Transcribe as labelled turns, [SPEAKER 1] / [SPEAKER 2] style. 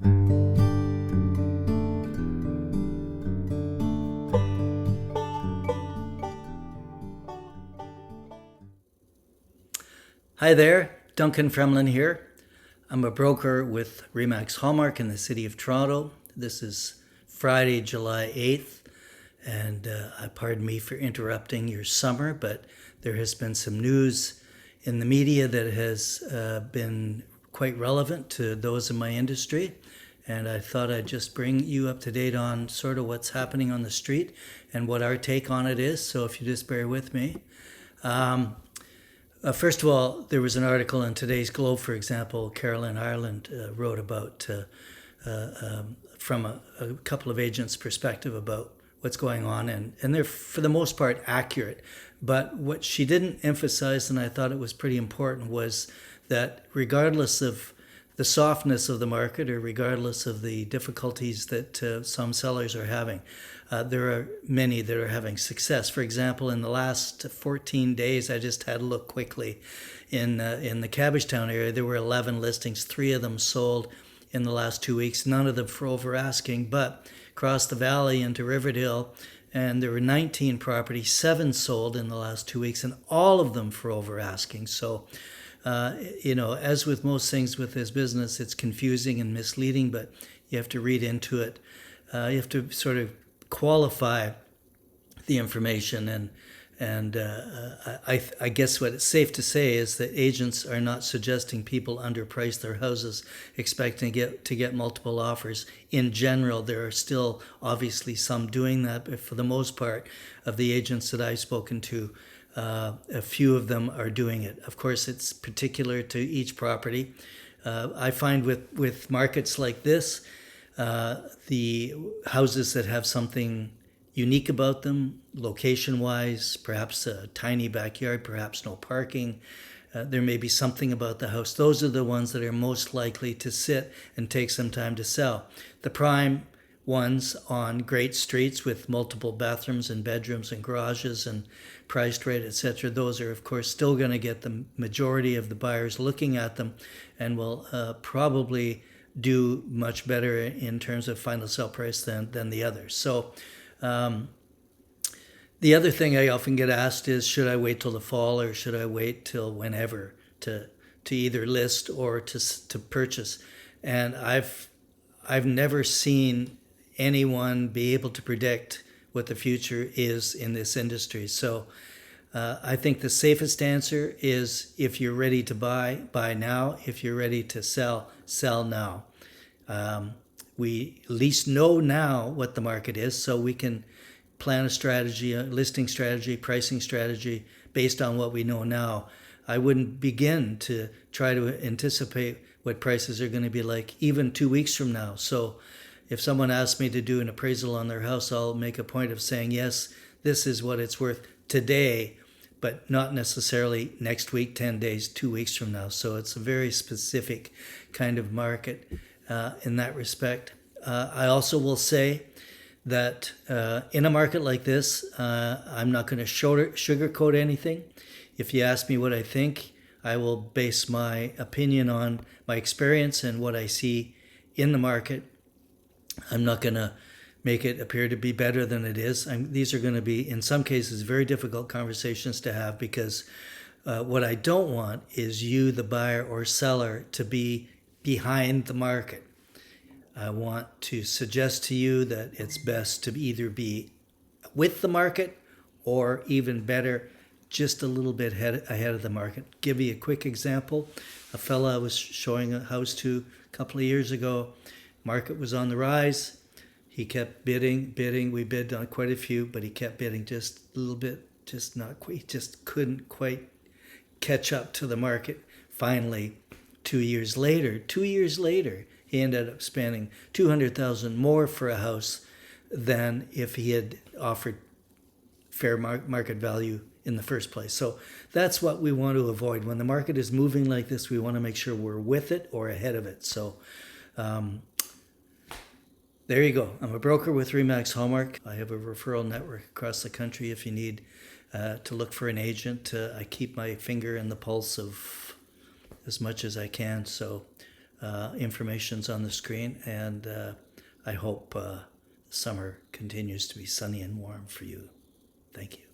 [SPEAKER 1] Hi there, Duncan Fremlin here. I'm a broker with Remax Hallmark in the city of Toronto. This is Friday, July 8th, and pardon me for interrupting your summer, but there has been some news in the media that has been quite relevant to those in my industry, and I thought I'd just bring you up to date on sort of what's happening on the street and what our take on it is, so if you just bear with me. First of all, there was an article in today's Globe, for example, Carolyn Ireland wrote about, from a couple of agents' perspective about what's going on, and they're for the most part accurate. But what she didn't emphasize, and I thought it was pretty important, was that regardless of the softness of the market or regardless of the difficulties that some sellers are having, there are many that are having success. For example, in the last 14 days, I just had a look quickly in the Cabbagetown area. There were 11 listings. 3 of them sold in the last 2 weeks. None of them for over asking, but across the valley into Riverdale, and there were 19 properties. 7 sold in the last 2 weeks, and all of them for over asking. So, as with most things with this business, it's confusing and misleading, but you have to read into it. You have to sort of qualify the information, and I guess what it's safe to say is that agents are not suggesting people underprice their houses expecting to get multiple offers. In general, there are still obviously some doing that, but for the most part of the agents that I've spoken to, a few of them are doing it. Of course, it's particular to each property. I find with markets like this, the houses that have something unique about them, location-wise, perhaps a tiny backyard, perhaps no parking, there may be something about the house. Those are the ones that are most likely to sit and take some time to sell. The prime ones on great streets with multiple bathrooms and bedrooms and garages and priced right, etc., those are, of course, still going to get the majority of the buyers looking at them and will probably do much better in terms of final sell price than the others. So the other thing I often get asked is, should I wait till the fall or should I wait till whenever to either list or to purchase? And I've never seen anyone be able to predict what the future is in this industry. So I think the safest answer is, if you're ready to buy now. If you're ready to sell now. We at least know now what the market is, so we can plan a strategy, a listing strategy, pricing strategy based on what we know now. I wouldn't begin to try to anticipate what prices are going to be like even 2 weeks from now. So if someone asks me to do an appraisal on their house, I'll make a point of saying, yes, this is what it's worth today, but not necessarily next week, 10 days, 2 weeks from now. So it's a very specific kind of market in that respect. I also will say that in a market like this, I'm not going to sugarcoat anything. If you ask me what I think, I will base my opinion on my experience and what I see in the market. I'm not going to make it appear to be better than it is. These are going to be, in some cases, very difficult conversations to have, because what I don't want is you, the buyer or seller, to be behind the market. I want to suggest to you that it's best to either be with the market or, even better, just a little bit ahead of the market. Give you a quick example. A fella I was showing a house to a couple of years ago. Market was on the rise. He kept bidding. We bid on quite a few, but he kept bidding just a little bit, just not quite. He just couldn't quite catch up to the market. Finally, 2 years later, he ended up spending $200,000 more for a house than if he had offered fair market value in the first place. So that's what we want to avoid. When the market is moving like this, we want to make sure we're with it or ahead of it. So there you go. I'm a broker with Remax Hallmark. I have a referral network across the country. If you need to look for an agent, I keep my finger in the pulse of as much as I can. So information's on the screen, and I hope summer continues to be sunny and warm for you. Thank you.